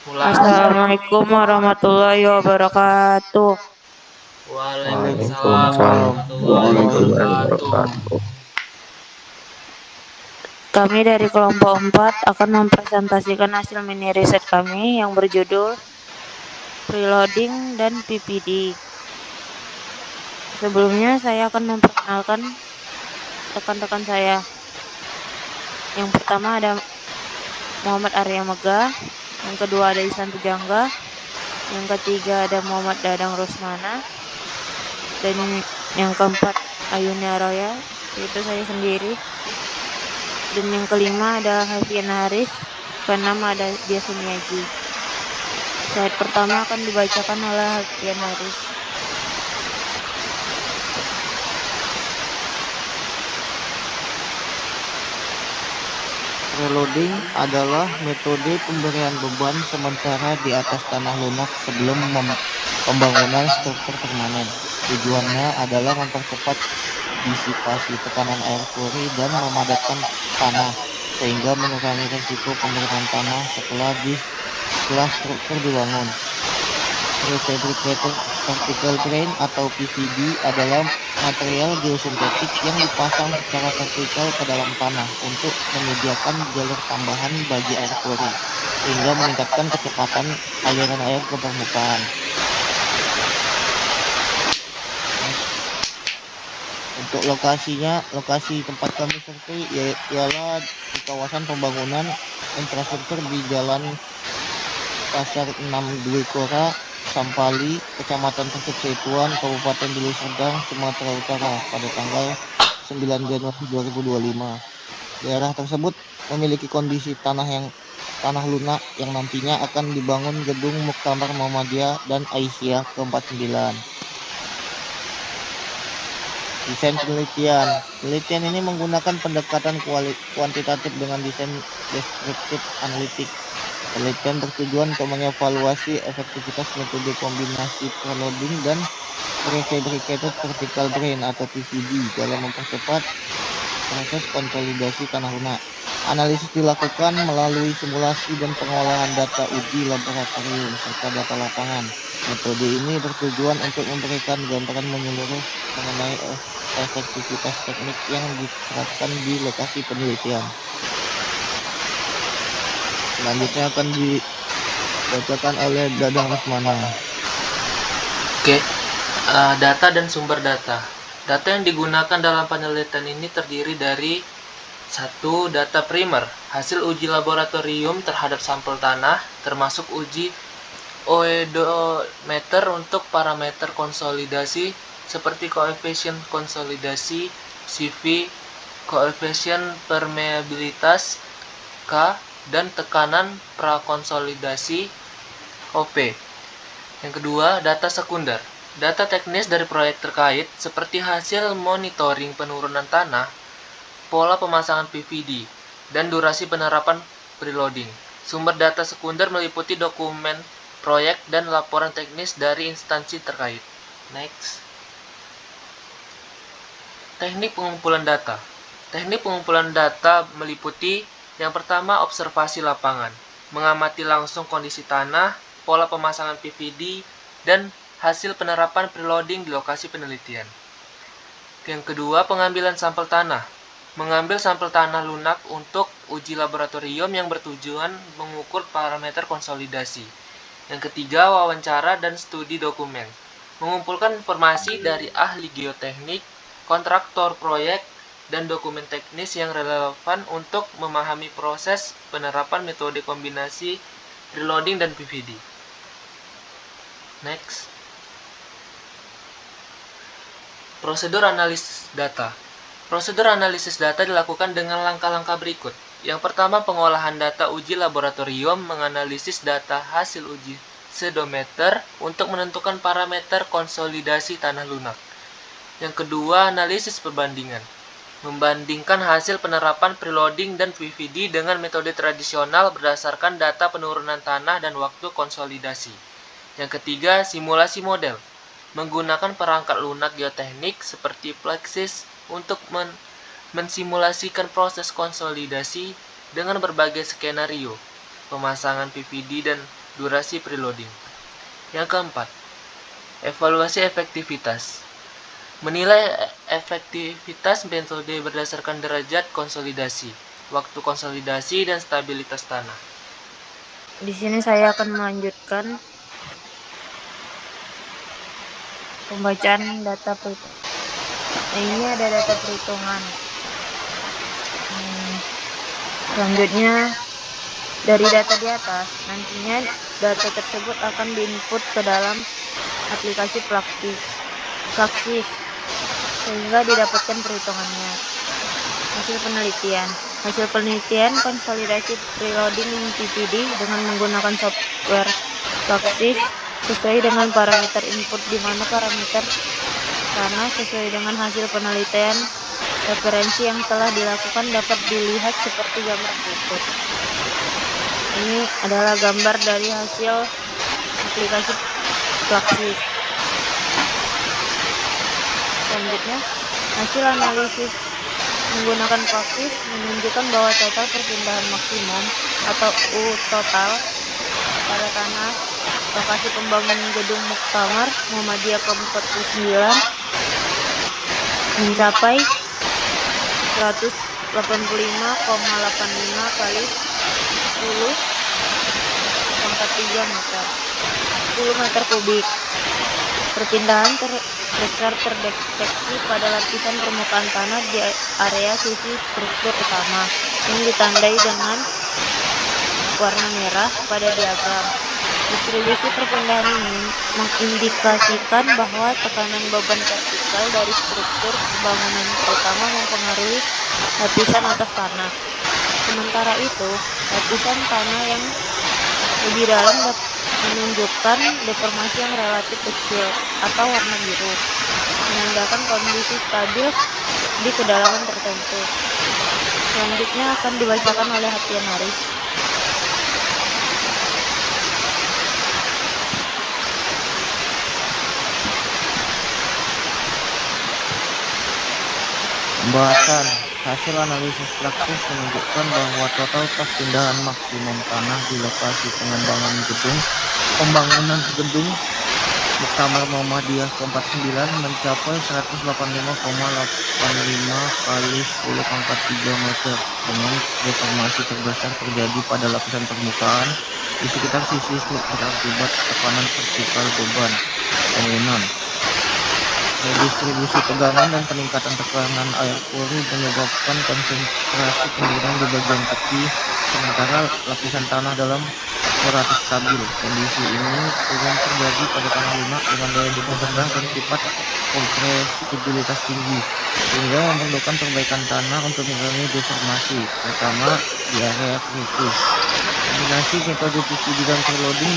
Mulai. Assalamualaikum warahmatullahi wabarakatuh. Waalaikumsalam Waalaikumsalam warahmatullahi warahmatullahi wabarakatuh. wabarakatuh. Kami dari kelompok 4 akan mempresentasikan hasil mini riset kami yang berjudul Preloading dan PPD. Sebelumnya saya akan memperkenalkan rekan-rekan saya. Yang pertama ada Muhammad Arya Megah, yang kedua ada Ihsan Pujangga, yang ketiga ada Muhammad Dadang Rusmana, dan yang keempat Ayuni Aroya, yaitu saya sendiri. Dan yang kelima ada Hafian Haris, keenam ada Dia Sumiaji. Slide pertama akan dibacakan oleh Hafian Haris. Preloading adalah metode pemberian beban sementara di atas tanah lunak sebelum pembangunan struktur permanen. Tujuannya adalah mempercepat disipasi tekanan air puri dan memadatkan tanah, sehingga mengurangi risiko penurunan tanah setelah struktur dibangun. Prefabricated Vertical Drain atau PVD adalah material geosintetik yang dipasang secara vertikal ke dalam tanah untuk menyediakan jalur tambahan bagi air puri, sehingga meningkatkan kecepatan aliran air ke permukaan. Untuk lokasi tempat kami survei ialah di kawasan pembangunan infrastruktur di Jalan Pasar 6 Dwi Kora, Sampali, Kecamatan Persik Setuan, Kabupaten Deli Serdang, Sumatera Utara pada tanggal 9 Januari 2025. Daerah tersebut memiliki kondisi tanah lunak yang nantinya akan dibangun gedung Muktamar Muhammadiyah dan Aisyah ke-49. Desain penelitian. Penelitian ini menggunakan pendekatan kuantitatif dengan desain deskriptif analitik. Penelitian bertujuan untuk mengevaluasi efektivitas metode kombinasi preloading dan prefabricated vertical drain atau PVD dalam mempercepat proses konsolidasi tanah lunak. Analisis dilakukan melalui simulasi dan pengolahan data uji laboratorium serta data lapangan. Metode ini bertujuan untuk memberikan gambaran menyeluruh mengenai efektivitas teknik yang diterapkan di lokasi penelitian. Selanjutnya akan dibacakan oleh Dadang Rusmana. Oke, data dan sumber data. Data yang digunakan dalam penelitian ini terdiri dari 1. Data primer, hasil uji laboratorium terhadap sampel tanah, termasuk uji oedometer untuk parameter konsolidasi seperti koefisien konsolidasi, CV, koefisien permeabilitas, K, dan tekanan prakonsolidasi, OP. Yang kedua, data sekunder. Data teknis dari proyek terkait seperti hasil monitoring penurunan tanah, pola pemasangan PVD, dan durasi penerapan preloading. Sumber data sekunder meliputi dokumen proyek dan laporan teknis dari instansi terkait. Next. Teknik pengumpulan data. Teknik pengumpulan data meliputi yang pertama observasi lapangan, mengamati langsung kondisi tanah, pola pemasangan PVD, dan hasil penerapan preloading di lokasi penelitian. Yang kedua, pengambilan sampel tanah. Mengambil sampel tanah lunak untuk uji laboratorium yang bertujuan mengukur parameter konsolidasi. Yang ketiga, wawancara dan studi dokumen. Mengumpulkan informasi dari ahli geoteknik, kontraktor proyek, dan dokumen teknis yang relevan untuk memahami proses penerapan metode kombinasi preloading dan PVD. Next. Prosedur analisis data. Prosedur analisis data dilakukan dengan langkah-langkah berikut. Yang pertama, pengolahan data uji laboratorium menganalisis data hasil uji sedometer untuk menentukan parameter konsolidasi tanah lunak. Yang kedua, analisis perbandingan. Membandingkan hasil penerapan preloading dan PVD dengan metode tradisional berdasarkan data penurunan tanah dan waktu konsolidasi. Yang ketiga, simulasi model. Menggunakan perangkat lunak geoteknik seperti Plexis untuk mensimulasikan proses konsolidasi dengan berbagai skenario, pemasangan PVD dan durasi preloading. Yang keempat, evaluasi efektivitas. Menilai efektivitas metode berdasarkan derajat konsolidasi, waktu konsolidasi, dan stabilitas tanah. Di sini saya akan melanjutkan pembacaan data perhitungan. Nah, ini ada data perhitungan. Selanjutnya, dari data di atas, nantinya data tersebut akan diinput ke dalam aplikasi Praxis sehingga didapatkan perhitungannya. Hasil penelitian konsolidasi preloading PVD dengan menggunakan software Praxis sesuai dengan parameter input, di mana parameter tanah sesuai dengan hasil penelitian referensi yang telah dilakukan dapat dilihat seperti gambar berikut. Ini adalah gambar dari hasil aplikasi Praxis. Selanjutnya, hasil analisis menggunakan Praxis menunjukkan bahwa total perpindahan maksimum atau U total pada tanah lokasi pembangunan gedung Muktamar Muhammadiyah ke-49 mencapai 185,85 kali 10 meter kubik. Perpindahan terbesar terdeteksi pada lapisan permukaan tanah di area sisi struktur utama yang ditandai dengan warna merah pada diagram. Distribusi perpindahan ini mengindikasikan bahwa tekanan beban vertikal dari struktur bangunan utama mempengaruhi lapisan atas tanah. Sementara itu, lapisan tanah yang lebih dalam menunjukkan deformasi yang relatif kecil atau warna biru, menandakan kondisi stabil di kedalaman tertentu. Selanjutnya akan dibacakan oleh Hatian Haris. Pembahasan. Hasil analisis Praxis menunjukkan bahwa total perpindahan maksimum tanah di lokasi pengembangan pembangunan gedung Muktamar Muhammadiyah ke-49 mencapai 185,85 kali 10⁻³ meter, dengan deformasi terbesar terjadi pada lapisan permukaan di sekitar sisi struktur akibat tekanan vertikal beban bangunan. Redistribusi tegangan dan peningkatan tekanan air pori menyebabkan konsentrasi penurunan di bagian tepi, sementara lapisan tanah dalam relatif stabil. Kondisi ini umum terjadi pada tanah lunak dengan daya dukung rendah dan sifat kompresibilitas tinggi, sehingga memerlukan perbaikan tanah untuk mengurangi deformasi, terutama di area kritis. Kombinasi metode PVD dan preloading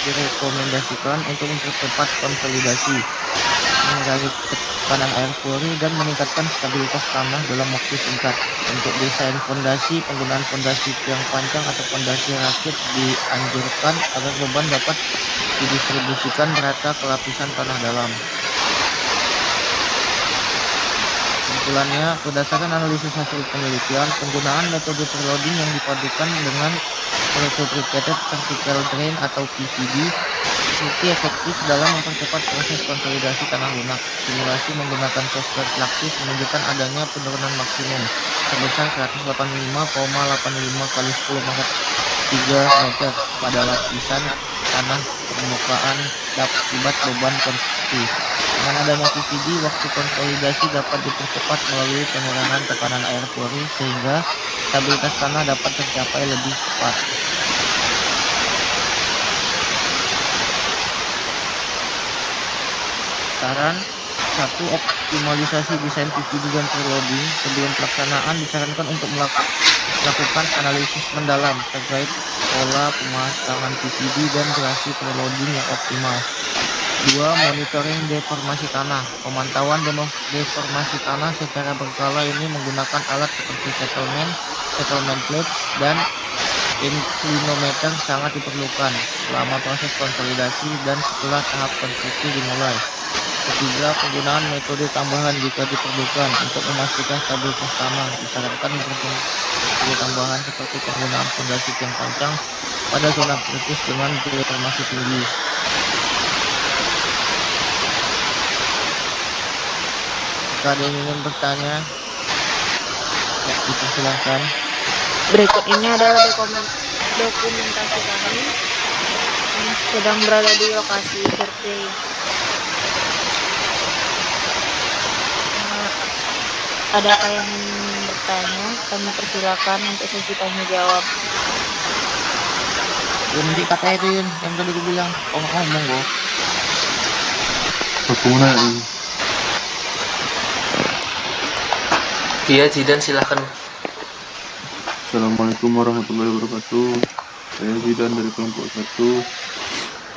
direkomendasikan untuk mempercepat konsolidasi, mengurangi tekanan air pori, dan meningkatkan stabilitas tanah dalam waktu singkat. Untuk desain fondasi, penggunaan fondasi tiang panjang atau fondasi rakit dianjurkan agar beban dapat didistribusikan merata ke lapisan tanah dalam. Kesimpulannya, berdasarkan analisis hasil penelitian, penggunaan metode preloading yang dipadukan dengan prefabricated vertical drain atau PVD terbukti efektif dalam mempercepat proses konsolidasi tanah lunak. Simulasi menggunakan software Praxis menunjukkan adanya penurunan maksimum sebesar 185,85 kali 10⁻³ meter pada lapisan tanah permukaan akibat beban konstruksi. Dengan adanya PVD, waktu konsolidasi dapat dipercepat melalui pengurangan tekanan air pori, sehingga stabilitas tanah dapat tercapai lebih cepat. Saran 1. Optimalisasi desain PVD dan preloading. Sebelum pelaksanaan, disarankan untuk melakukan analisis mendalam terkait pola pemasangan PVD dan durasi preloading yang optimal. 2. Monitoring deformasi tanah. Pemantauan deformasi tanah secara berkala ini menggunakan alat seperti settlement plates, dan inclinometer sangat diperlukan selama proses konsolidasi dan setelah tahap konstruksi dimulai. Ketiga, penggunaan metode tambahan jika diperlukan untuk memastikan stabilitas tanah. Disarankan metode tambahan seperti penggunaan fondasi tiang pancang pada zona kritis dengan geotermasi tinggi. Jika ada yang ingin bertanya, ya dipersilahkan. Berikut ini adalah dokumentasi kami yang sedang berada di lokasi survei. Adakah yang ingin bertanya? Kami persilakan untuk sesi tanya jawab. Nanti katanya itu Yun, yang tadi gue bilang, oh nggak ngomong gue. Aku mau nanya. Iya, Zidan silahkan. Assalamualaikum warahmatullahi wabarakatuh. Saya Zidan dari kelompok 1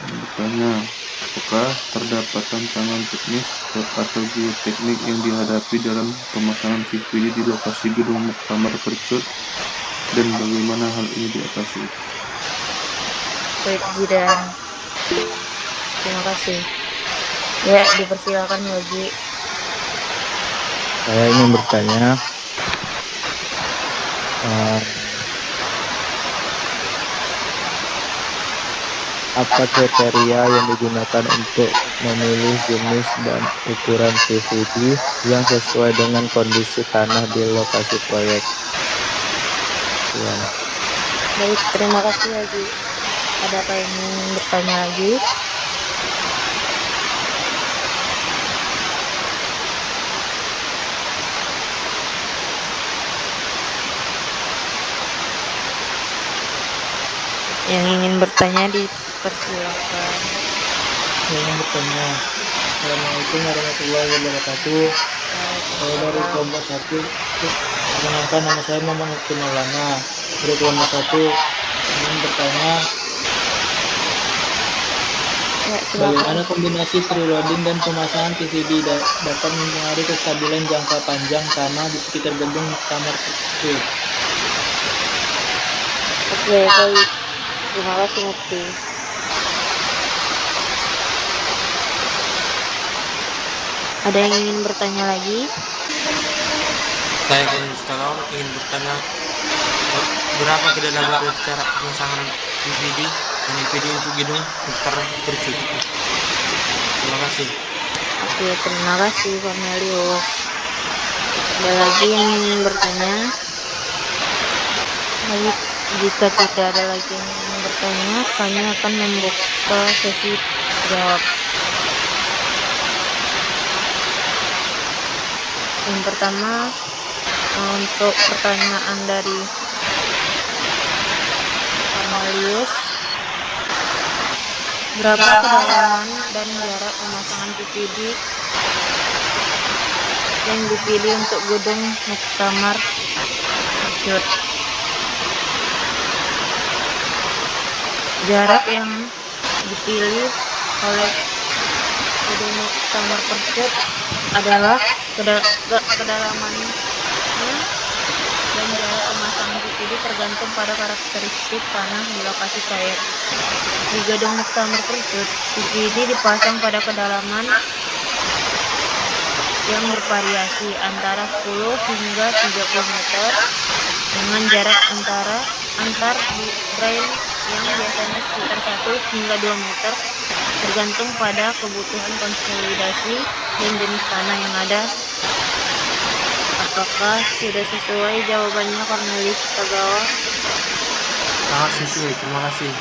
bertanya, apakah terdapat tantangan teknis atau geoteknik yang dihadapi dalam pemasangan PVD di lokasi gedung Muktamar Percut dan bagaimana hal ini diatasi? Baik, Jidan. Terima kasih. Ya, dipersilakan Yogi. Saya ingin bertanya, apa kriteria yang digunakan untuk memilih jenis dan ukuran PVD yang sesuai dengan kondisi tanah di lokasi proyek? Ya. Baik, terima kasih Yogi. Adakah yang ingin bertanya lagi? Yang ingin bertanya dipersilakan. Saya ingin bertanya. Assalamualaikum warahmatullahi wabarakatuh. Saya dari kelompok 1. Perkenalkan, nama saya Muhammad Mukti Maulana dari kelompok 1. Ingin bertanya, Ya, silakan. bagaimana kombinasi preloading dan pemasangan PVD dapat mempengaruhi kestabilan jangka panjang tanah di sekitar gedung Muktamar Percut? Oke, baik. Terima kasih Mukti. Ada yang ingin bertanya lagi? Saya dari Sekarang ingin bertanya, berapa kedalaman secara pemasangan PVD dan IPD untuk gedung Muktamar Percut? Terima kasih. Oke, terima kasih Cornelius. Ada lagi yang ingin bertanya? Baik, jika tidak ada lagi yang ingin bertanya, kami akan membuka sesi jawab. Yang pertama, untuk pertanyaan dari Cornelius, berapa kedalaman dan jarak pemasangan PVD yang dipilih untuk gedung Muktamar Percut? Jarak yang dipilih oleh gedung Muktamar Percut adalah kedalamannya dan jarak pemasangan PVD tergantung pada karakteristik tanah di lokasi proyek. Di gedung Muktamar Percut, PVD dipasang pada kedalaman yang bervariasi antara 10 hingga 30 meter dengan jarak antar drain yang biasanya sekitar 1 hingga 2 meter tergantung pada kebutuhan konsolidasi dan jenis tanah yang ada. Apakah sudah sesuai jawabannya Cornelis Tagawa? Sangat sesuai, terima kasih.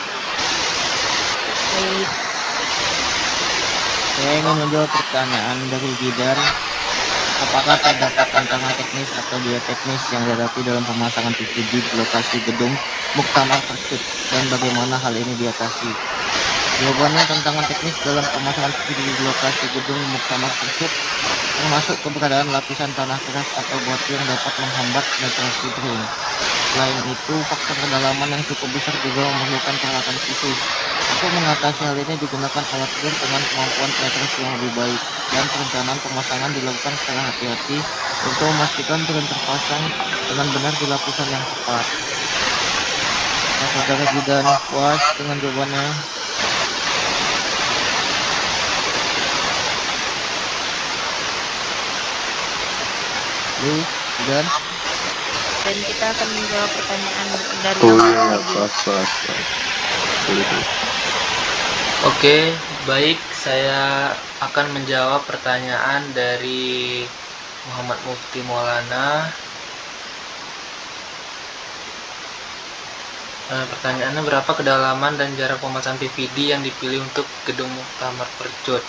Baik, Saya ingin menjawab pertanyaan dari Jidan. Apakah terdapat tantangan teknis atau geoteknis yang dihadapi dalam pemasangan PVD di lokasi gedung Muktamar Percut dan bagaimana hal ini diatasi? Jawabannya, tantangan teknis dalam pemasangan PVD di lokasi gedung Muktamar Percut termasuk keberadaan lapisan tanah keras atau batu yang dapat menghambat penetrasi drain. Selain itu, faktor kedalaman yang cukup besar juga memerlukan peralatan khusus. Untuk mengatasi hal ini digunakan alat ger dengan kemampuan penetrasi yang lebih baik, dan perencanaan pemasangan dilakukan secara hati-hati untuk memastikan drain terpasang dengan benar di lapisan yang tepat. Saudara Jidan puas dengan jawabannya? Lu dan Dan kita akan menjawab pertanyaan dari Oh Ahmad iya, lagi. pas. Boleh. Oke, baik. Saya akan menjawab pertanyaan dari Muhammad Mufti Maulana. Pertanyaannya, berapa kedalaman dan jarak pemasangan PVD yang dipilih untuk gedung Muktamar Percut?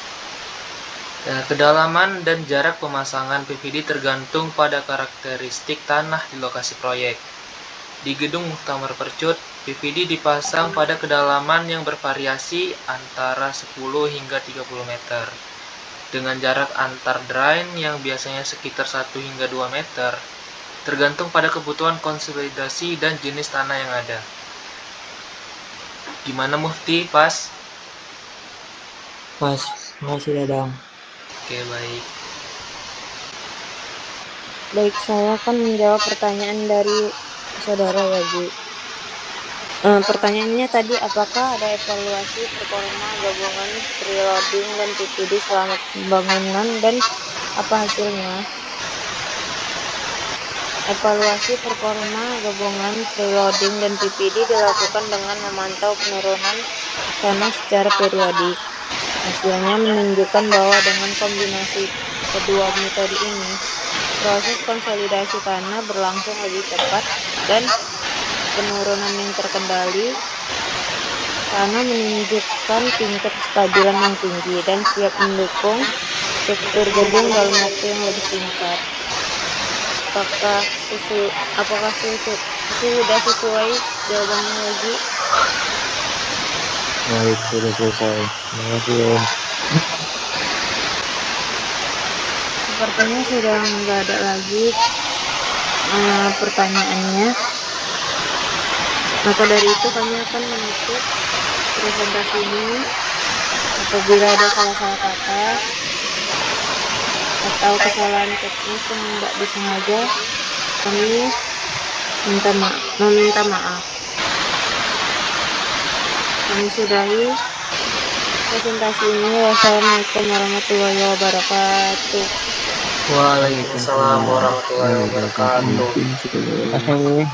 Kedalaman dan jarak pemasangan PVD tergantung pada karakteristik tanah di lokasi proyek. Di gedung Muktamar Percut, PVD dipasang pada kedalaman yang bervariasi antara 10 hingga 30 meter. Dengan jarak antar drain yang biasanya sekitar 1 hingga 2 meter, tergantung pada kebutuhan konsolidasi dan jenis tanah yang ada. Gimana Mufti, pas? Pas. Makasih Dadang. Oke, baik. Baik, saya akan menjawab pertanyaan dari saudara ya, Ji. Pertanyaannya tadi, apakah ada evaluasi performa gabungan preloading dan PPD selama pembangunan dan apa hasilnya? Evaluasi performa gabungan preloading dan PPD dilakukan dengan memantau penurunan tanah secara periodik. Hasilnya menunjukkan bahwa dengan kombinasi kedua metode ini, proses konsolidasi tanah berlangsung lebih cepat dan penurunan yang terkendali. Tanah menunjukkan tingkat kestabilan yang tinggi dan siap mendukung struktur gedung dalam waktu yang lebih singkat. Apakah sudah sesuai jawabannya lagi? Baik, sudah selesai. Terima kasih Om. Sepertinya sudah nggak ada lagi pertanyaannya. Maka dari itu kami akan menutup presentasi ini. Apabila ada salah-salah kata atau kesalahan teknis yang tidak disengaja, kami meminta maaf. Kami sudahi presentasi ini. Wassalamualaikum warahmatullahi wabarakatuh. Waalaikumsalam warahmatullahi wabarakatuh. Mungkin sudah kasih.